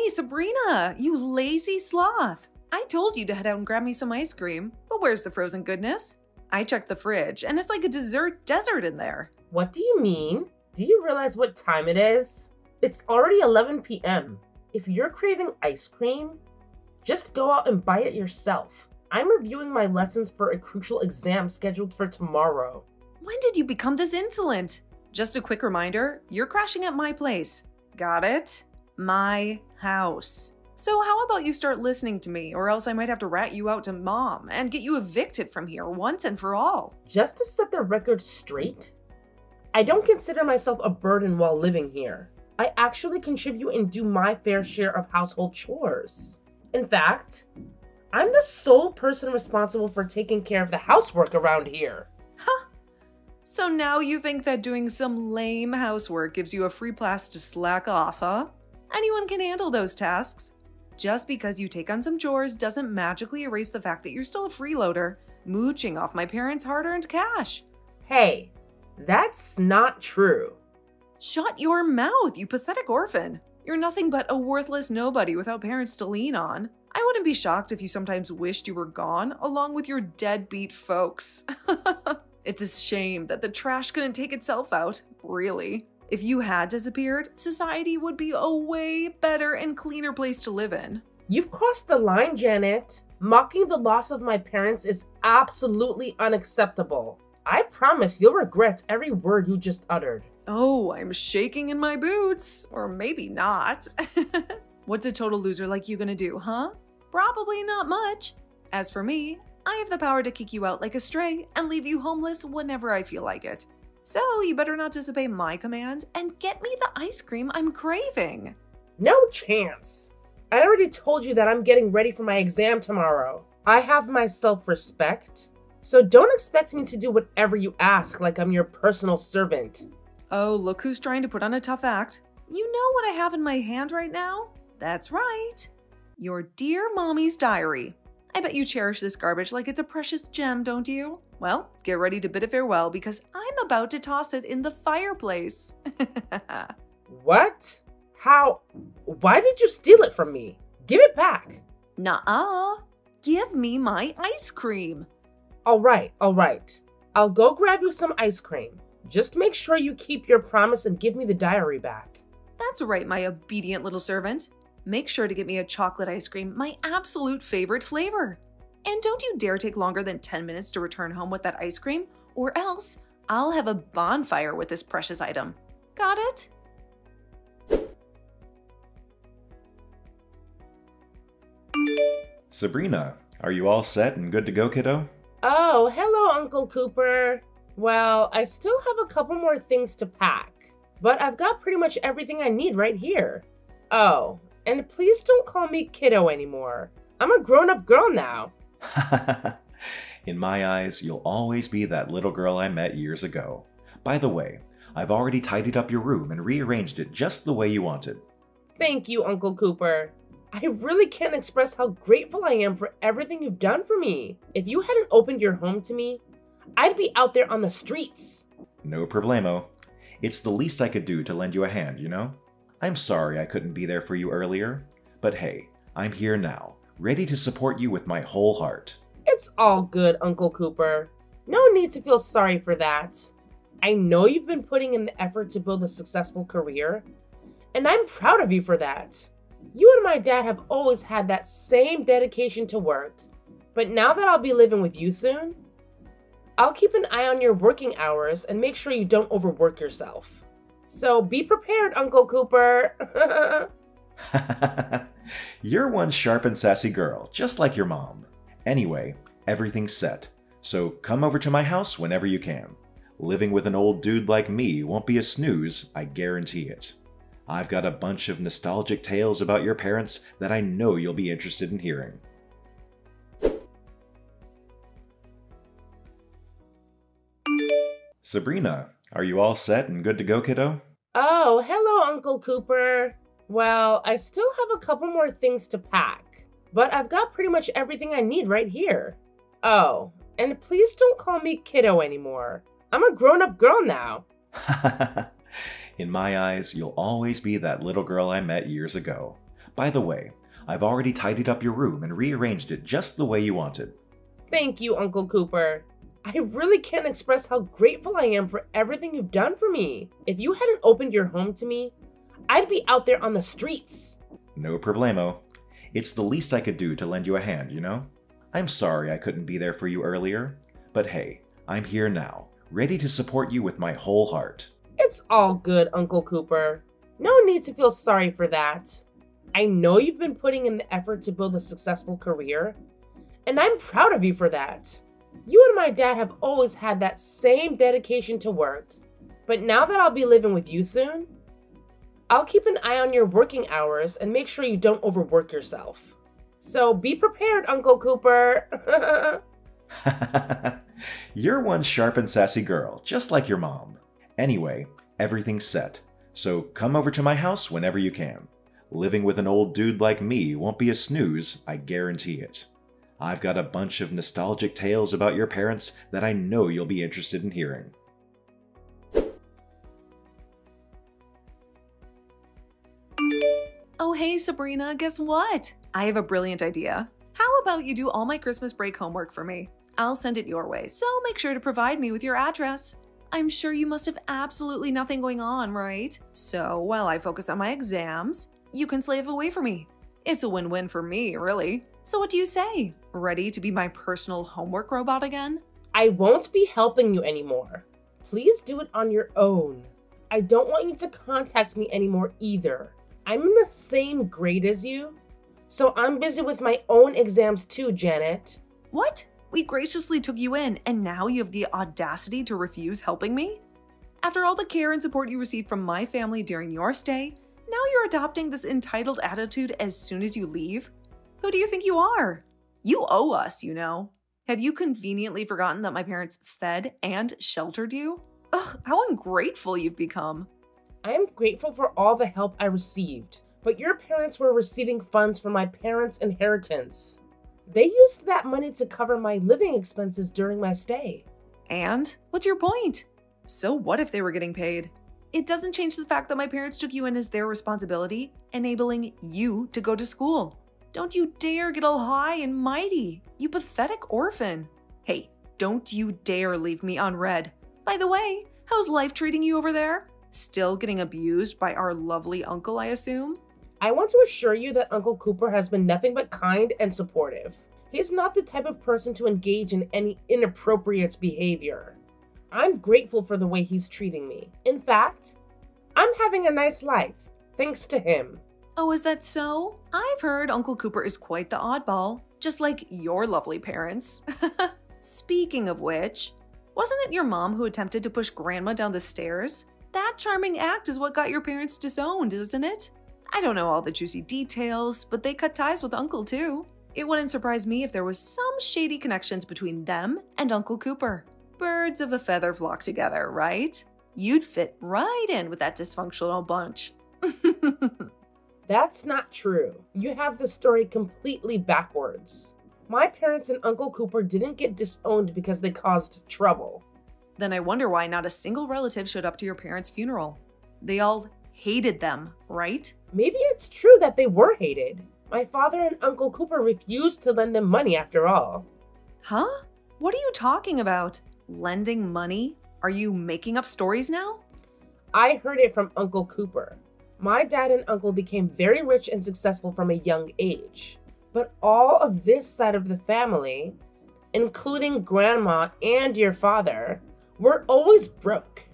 Hey, Sabrina, you lazy sloth. I told you to head out and grab me some ice cream, but where's the frozen goodness? I checked the fridge, and it's like a dessert desert in there. What do you mean? Do you realize what time it is? It's already 11 p.m. If you're craving ice cream, just go out and buy it yourself. I'm reviewing my lessons for a crucial exam scheduled for tomorrow. When did you become this insolent? Just a quick reminder, you're crashing at my place. Got it? My house. So how about you start listening to me, or else I might have to rat you out to Mom and get you evicted from here once and for all. Just to set the record straight, I don't consider myself a burden while living here. I actually contribute and do my fair share of household chores. In fact, I'm the sole person responsible for taking care of the housework around here. Huh. So now you think that doing some lame housework gives you a free pass to slack off, huh? Anyone can handle those tasks. Just because you take on some chores doesn't magically erase the fact that you're still a freeloader, mooching off my parents' hard-earned cash. Hey, that's not true. Shut your mouth, you pathetic orphan. You're nothing but a worthless nobody without parents to lean on. I wouldn't be shocked if you sometimes wished you were gone, along with your deadbeat folks. It's a shame that the trash couldn't take itself out, really. If you had disappeared, society would be a way better and cleaner place to live in. You've crossed the line, Janet. Mocking the loss of my parents is absolutely unacceptable. I promise you'll regret every word you just uttered. Oh, I'm shaking in my boots. Or maybe not. What's a total loser like you gonna do, huh? Probably not much. As for me, I have the power to kick you out like a stray and leave you homeless whenever I feel like it. So you better not disobey my command and get me the ice cream I'm craving. No chance. I already told you that I'm getting ready for my exam tomorrow. I have my self-respect, so don't expect me to do whatever you ask like I'm your personal servant. Oh, look who's trying to put on a tough act. You know what I have in my hand right now? That's right. Your dear mommy's diary. I bet you cherish this garbage like it's a precious gem, don't you? Well, get ready to bid it farewell because I'm about to toss it in the fireplace. What? How? Why did you steal it from me? Give it back. Nuh-uh. Give me my ice cream. All right. I'll go grab you some ice cream. Just make sure you keep your promise and give me the diary back. That's right, my obedient little servant. Make sure to get me a chocolate ice cream, my absolute favorite flavor. And don't you dare take longer than 10 minutes to return home with that ice cream, or else I'll have a bonfire with this precious item. Got it? Sabrina, are you all set and good to go, kiddo? Oh, hello, Uncle Cooper. Well, I still have a couple more things to pack, but I've got pretty much everything I need right here. Oh, and please don't call me kiddo anymore. I'm a grown-up girl now. In my eyes, you'll always be that little girl I met years ago. By the way, I've already tidied up your room and rearranged it just the way you wanted. Thank you, Uncle Cooper. I really can't express how grateful I am for everything you've done for me. If you hadn't opened your home to me, I'd be out there on the streets. No problemo. It's the least I could do to lend you a hand, you know? I'm sorry I couldn't be there for you earlier, but hey, I'm here now, ready to support you with my whole heart. It's all good, Uncle Cooper. No need to feel sorry for that. I know you've been putting in the effort to build a successful career, and I'm proud of you for that. You and my dad have always had that same dedication to work, but now that I'll be living with you soon, I'll keep an eye on your working hours and make sure you don't overwork yourself. So be prepared, Uncle Cooper. You're one sharp and sassy girl, just like your mom. Anyway, everything's set, so come over to my house whenever you can. Living with an old dude like me won't be a snooze, I guarantee it. I've got a bunch of nostalgic tales about your parents that I know you'll be interested in hearing. Sabrina, are you all set and good to go, kiddo? Oh, hello, Uncle Cooper. Well, I still have a couple more things to pack, but I've got pretty much everything I need right here. Oh, and please don't call me kiddo anymore. I'm a grown-up girl now. In my eyes, you'll always be that little girl I met years ago. By the way, I've already tidied up your room and rearranged it just the way you wanted. Thank you, Uncle Cooper. I really can't express how grateful I am for everything you've done for me. If you hadn't opened your home to me, I'd be out there on the streets. No problemo. It's the least I could do to lend you a hand, you know? I'm sorry I couldn't be there for you earlier, but hey, I'm here now, ready to support you with my whole heart. It's all good, Uncle Cooper. No need to feel sorry for that. I know you've been putting in the effort to build a successful career, and I'm proud of you for that. You and my dad have always had that same dedication to work, but now that I'll be living with you soon, I'll keep an eye on your working hours and make sure you don't overwork yourself. So be prepared, Uncle Cooper. You're one sharp and sassy girl, just like your mom. Anyway, everything's set, so come over to my house whenever you can. Living with an old dude like me won't be a snooze, I guarantee it. I've got a bunch of nostalgic tales about your parents that I know you'll be interested in hearing. Oh hey Sabrina, guess what? I have a brilliant idea. How about you do all my Christmas break homework for me? I'll send it your way, so make sure to provide me with your address. I'm sure you must have absolutely nothing going on, right? So while I focus on my exams, you can slave away for me. It's a win-win for me, really. So what do you say? Ready to be my personal homework robot again? I won't be helping you anymore. Please do it on your own. I don't want you to contact me anymore either. I'm in the same grade as you, so I'm busy with my own exams too, Janet. What? We graciously took you in, and now you have the audacity to refuse helping me? After all the care and support you received from my family during your stay, now you're adopting this entitled attitude as soon as you leave? Who do you think you are? You owe us, you know. Have you conveniently forgotten that my parents fed and sheltered you? Ugh, how ungrateful you've become. I am grateful for all the help I received, but your parents were receiving funds from my parents' inheritance. They used that money to cover my living expenses during my stay. And? What's your point? So what if they were getting paid? It doesn't change the fact that my parents took you in as their responsibility, enabling you to go to school. Don't you dare get all high and mighty, you pathetic orphan. Hey, don't you dare leave me unread. By the way, how's life treating you over there? Still getting abused by our lovely uncle, I assume? I want to assure you that Uncle Cooper has been nothing but kind and supportive. He's not the type of person to engage in any inappropriate behavior. I'm grateful for the way he's treating me. In fact, I'm having a nice life, thanks to him. Oh, is that so? I've heard Uncle Cooper is quite the oddball, just like your lovely parents. Speaking of which, wasn't it your mom who attempted to push Grandma down the stairs? That charming act is what got your parents disowned, isn't it? I don't know all the juicy details, but they cut ties with Uncle too. It wouldn't surprise me if there was some shady connections between them and Uncle Cooper. Birds of a feather flock together, right? You'd fit right in with that dysfunctional bunch. That's not true. You have the story completely backwards. My parents and Uncle Cooper didn't get disowned because they caused trouble. Then I wonder why not a single relative showed up to your parents' funeral. They all hated them, right? Maybe it's true that they were hated. My father and Uncle Cooper refused to lend them money after all. Huh? What are you talking about? Lending money? Are you making up stories now? I heard it from Uncle Cooper. My dad and uncle became very rich and successful from a young age. But all of this side of the family, including Grandma and your father, were always broke.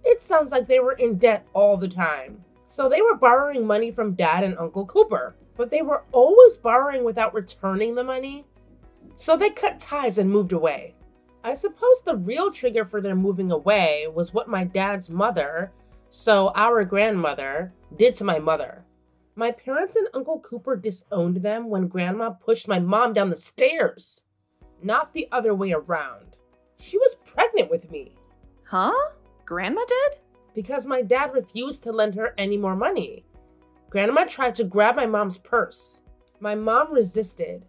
It sounds like they were in debt all the time. So they were borrowing money from Dad and Uncle Cooper, but they were always borrowing without returning the money. So they cut ties and moved away. I suppose the real trigger for their moving away was what my dad's mother, so our grandmother, did to my mother. My parents and Uncle Cooper disowned them when Grandma pushed my mom down the stairs. Not the other way around. She was pregnant with me. Huh? Grandma did? Because my dad refused to lend her any more money. Grandma tried to grab my mom's purse. My mom resisted.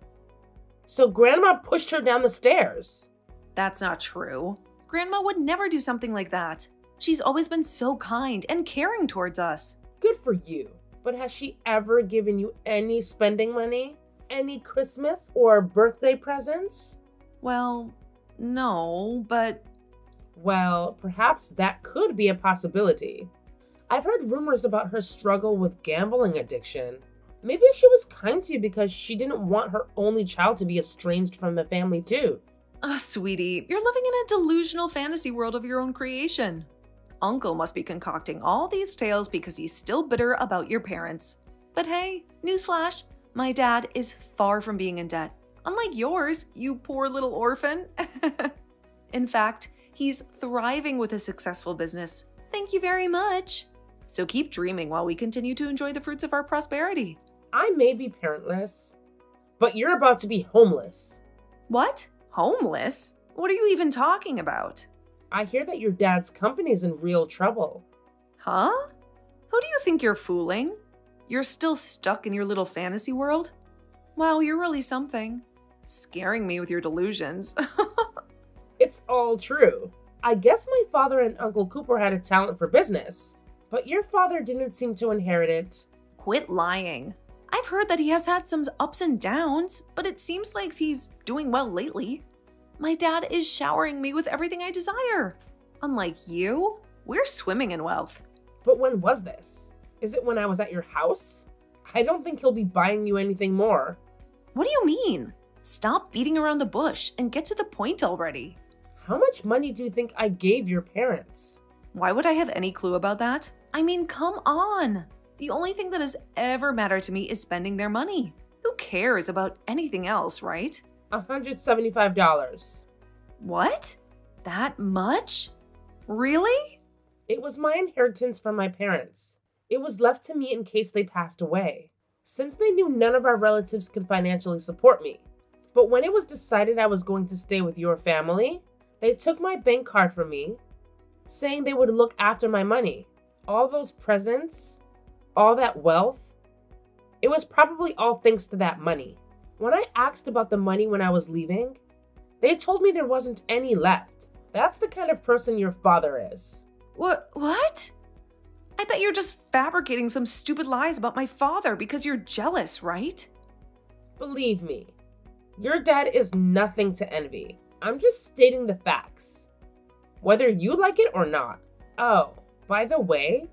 So Grandma pushed her down the stairs. That's not true. Grandma would never do something like that. She's always been so kind and caring towards us. Good for you. But has she ever given you any spending money? Any Christmas or birthday presents? Well, no, but Well, perhaps that could be a possibility. I've heard rumors about her struggle with gambling addiction. Maybe she was kind to you because she didn't want her only child to be estranged from the family too. Sweetie, you're living in a delusional fantasy world of your own creation. Uncle must be concocting all these tales because he's still bitter about your parents. But hey, newsflash, my dad is far from being in debt. Unlike yours, you poor little orphan. In fact, he's thriving with a successful business. Thank you very much. So keep dreaming while we continue to enjoy the fruits of our prosperity. I may be parentless, but you're about to be homeless. What? Homeless? What are you even talking about? I hear that your dad's company is in real trouble. Huh? Who do you think you're fooling? You're still stuck in your little fantasy world? Wow, you're really something. Scaring me with your delusions. It's all true. I guess my father and Uncle Cooper had a talent for business, but your father didn't seem to inherit it. Quit lying. I've heard that he has had some ups and downs, but it seems like he's doing well lately. My dad is showering me with everything I desire. Unlike you, we're swimming in wealth. But when was this? Is it when I was at your house? I don't think he'll be buying you anything more. What do you mean? Stop beating around the bush and get to the point already. How much money do you think I gave your parents? Why would I have any clue about that? I mean, come on. The only thing that has ever mattered to me is spending their money. Who cares about anything else, right? $175. What? That much? Really? It was my inheritance from my parents. It was left to me in case they passed away, since they knew none of our relatives could financially support me. But when it was decided I was going to stay with your family, they took my bank card from me, saying they would look after my money. All those presents, all that wealth, it was probably all thanks to that money. When I asked about the money when I was leaving, they told me there wasn't any left. That's the kind of person your father is. What? I bet you're just fabricating some stupid lies about my father because you're jealous, right? Believe me, your dad is nothing to envy. I'm just stating the facts, whether you like it or not. Oh, by the way,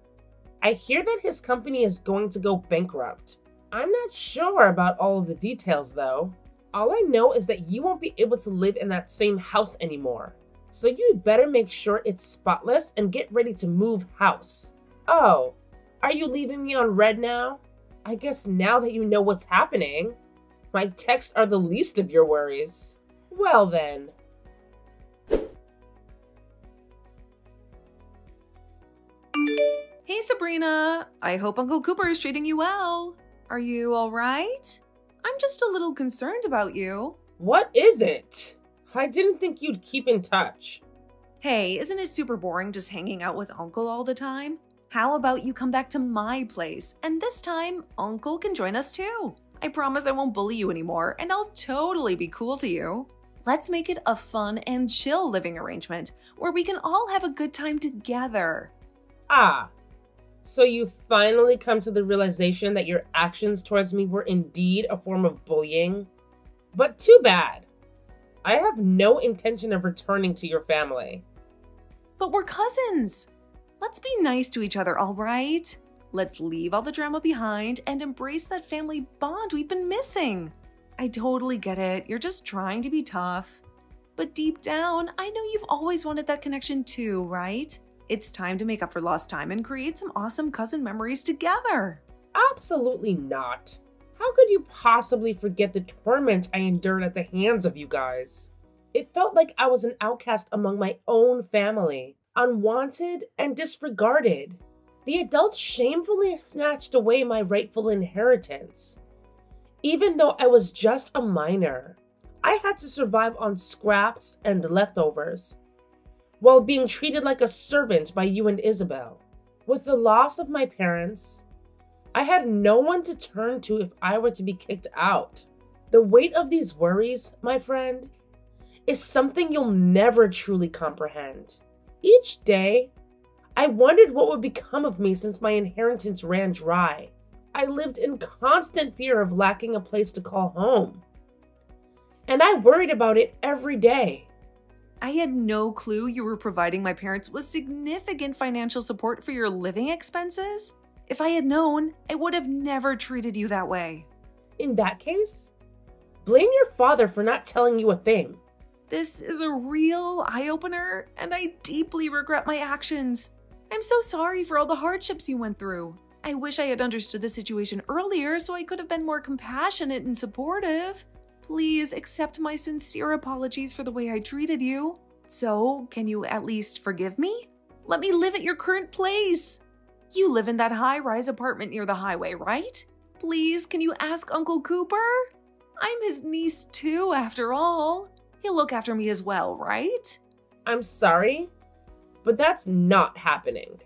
I hear that his company is going to go bankrupt. I'm not sure about all of the details though. All I know is that you won't be able to live in that same house anymore. So you better make sure it's spotless and get ready to move house. Oh, are you leaving me on red now? I guess now that you know what's happening, my texts are the least of your worries. Well then. Hey Sabrina, I hope Uncle Cooper is treating you well. Are you all right? I'm just a little concerned about you. What is it? I didn't think you'd keep in touch. Hey, isn't it super boring just hanging out with Uncle all the time? How about you come back to my place, and this time, Uncle can join us too. I promise I won't bully you anymore, and I'll totally be cool to you. Let's make it a fun and chill living arrangement, where we can all have a good time together. Ah, so you finally come to the realization that your actions towards me were indeed a form of bullying? But too bad. I have no intention of returning to your family. But we're cousins. Let's be nice to each other, all right? Let's leave all the drama behind and embrace that family bond we've been missing. I totally get it. You're just trying to be tough. But deep down, I know you've always wanted that connection too, right? It's time to make up for lost time and create some awesome cousin memories together. Absolutely not. How could you possibly forget the torment I endured at the hands of you guys? It felt like I was an outcast among my own family, unwanted and disregarded. The adults shamefully snatched away my rightful inheritance. Even though I was just a minor, I had to survive on scraps and leftovers, while being treated like a servant by you and Isabel. With the loss of my parents, I had no one to turn to if I were to be kicked out. The weight of these worries, my friend, is something you'll never truly comprehend. Each day, I wondered what would become of me since my inheritance ran dry. I lived in constant fear of lacking a place to call home. And I worried about it every day. I had no clue you were providing my parents with significant financial support for your living expenses. If I had known, I would have never treated you that way. In that case, blame your father for not telling you a thing. This is a real eye-opener, and I deeply regret my actions. I'm so sorry for all the hardships you went through. I wish I had understood the situation earlier so I could have been more compassionate and supportive. Please accept my sincere apologies for the way I treated you. So, can you at least forgive me? Let me live at your current place. You live in that high-rise apartment near the highway, right? Please, can you ask Uncle Cooper? I'm his niece too, after all. He'll look after me as well, right? I'm sorry, but that's not happening.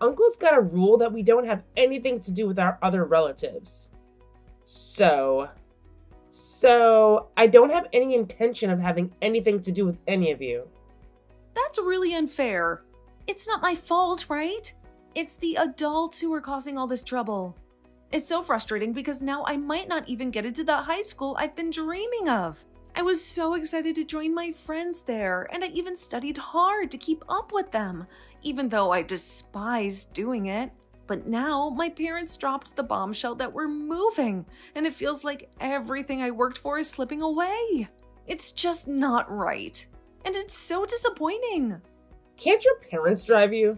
Uncle's got a rule that we don't have anything to do with our other relatives. So I don't have any intention of having anything to do with any of you. That's really unfair. It's not my fault, right? It's the adults who are causing all this trouble. It's so frustrating because now I might not even get into the high school I've been dreaming of. I was so excited to join my friends there, and I even studied hard to keep up with them, even though I despised doing it. But now my parents dropped the bombshell that we're moving, and it feels like everything I worked for is slipping away. It's just not right, and it's so disappointing. Can't your parents drive you?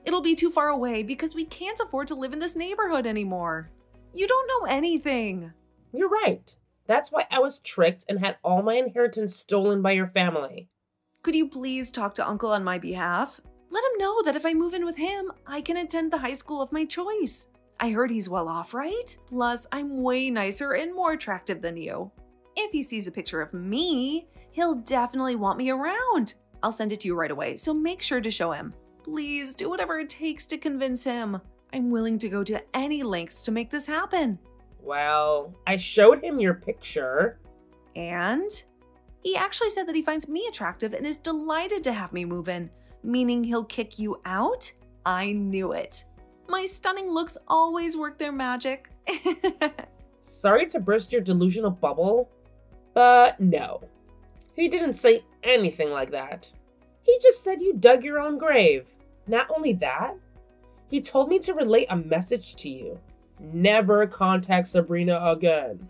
It'll be too far away because we can't afford to live in this neighborhood anymore. You don't know anything. You're right. That's why I was tricked and had all my inheritance stolen by your family. Could you please talk to Uncle on my behalf? Let him know that if I move in with him, I can attend the high school of my choice. I heard he's well off, right? Plus, I'm way nicer and more attractive than you. If he sees a picture of me, he'll definitely want me around. I'll send it to you right away, so make sure to show him. Please do whatever it takes to convince him. I'm willing to go to any lengths to make this happen. Well, I showed him your picture. And? He actually said that he finds me attractive and is delighted to have me move in, meaning he'll kick you out? I knew it. My stunning looks always work their magic. Sorry to burst your delusional bubble, but no. He didn't say anything like that. He just said you dug your own grave. Not only that, he told me to relay a message to you. Never contact Sabrina again.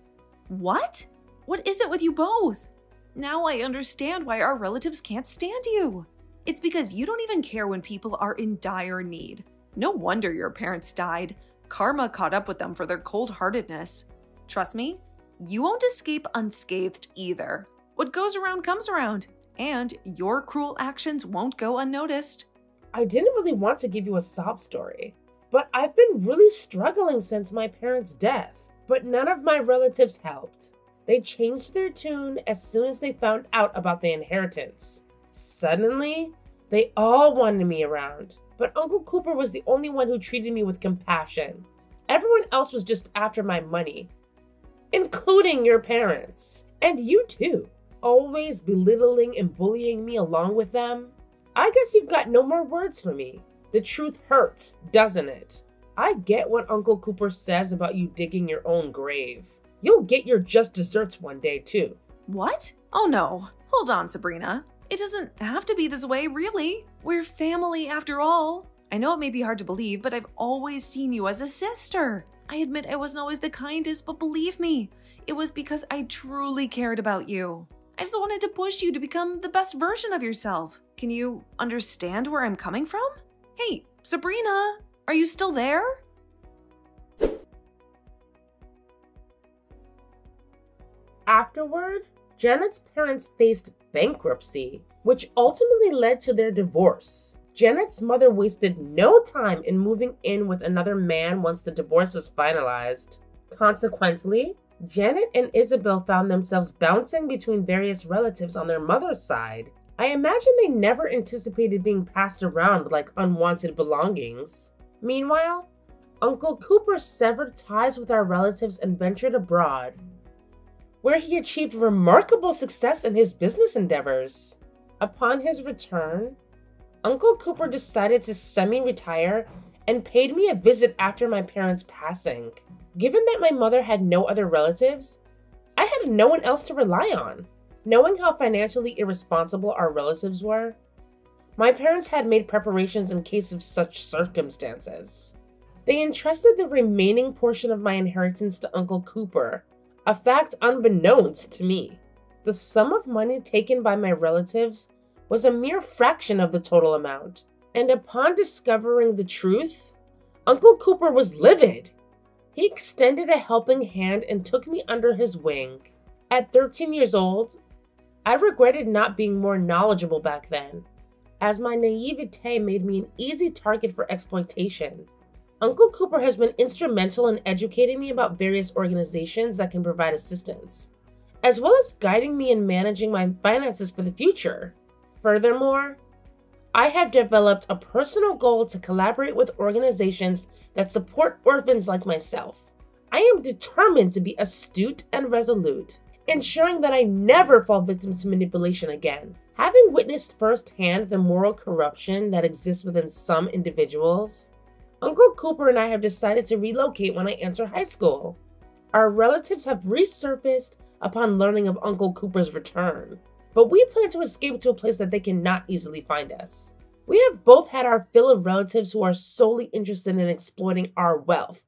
What? What is it with you both? Now I understand why our relatives can't stand you. It's because you don't even care when people are in dire need. No wonder your parents died. Karma caught up with them for their cold-heartedness. Trust me, you won't escape unscathed either. What goes around comes around, and your cruel actions won't go unnoticed. I didn't really want to give you a sob story, but I've been really struggling since my parents' death. But none of my relatives helped. They changed their tune as soon as they found out about the inheritance. Suddenly, they all wanted me around, but Uncle Cooper was the only one who treated me with compassion. Everyone else was just after my money, including your parents. And you too, always belittling and bullying me along with them. I guess you've got no more words for me. The truth hurts, doesn't it? I get what Uncle Cooper says about you digging your own grave. You'll get your just desserts one day too. What? Oh no. Hold on, Sabrina. It doesn't have to be this way, really. We're family after all. I know it may be hard to believe, but I've always seen you as a sister. I admit I wasn't always the kindest, but believe me, it was because I truly cared about you. I just wanted to push you to become the best version of yourself. Can you understand where I'm coming from? Hey, Sabrina, are you still there? Afterward, Janet's parents faced bankruptcy, which ultimately led to their divorce. Janet's mother wasted no time in moving in with another man once the divorce was finalized. Consequently, Janet and Isabel found themselves bouncing between various relatives on their mother's side. I imagine they never anticipated being passed around like unwanted belongings. Meanwhile, Uncle Cooper severed ties with our relatives and ventured abroad, where he achieved remarkable success in his business endeavors. Upon his return, Uncle Cooper decided to semi-retire and paid me a visit after my parents' passing. Given that my mother had no other relatives, I had no one else to rely on. Knowing how financially irresponsible our relatives were, my parents had made preparations in case of such circumstances. They entrusted the remaining portion of my inheritance to Uncle Cooper, a fact unbeknownst to me. The sum of money taken by my relatives was a mere fraction of the total amount, and upon discovering the truth, Uncle Cooper was livid. He extended a helping hand and took me under his wing. At 13 years old, I regretted not being more knowledgeable back then, as my naivete made me an easy target for exploitation. Uncle Cooper has been instrumental in educating me about various organizations that can provide assistance, as well as guiding me in managing my finances for the future. Furthermore, I have developed a personal goal to collaborate with organizations that support orphans like myself. I am determined to be astute and resolute, ensuring that I never fall victim to manipulation again. Having witnessed firsthand the moral corruption that exists within some individuals, Uncle Cooper and I have decided to relocate when I enter high school. Our relatives have resurfaced upon learning of Uncle Cooper's return, but we plan to escape to a place that they cannot easily find us. We have both had our fill of relatives who are solely interested in exploiting our wealth.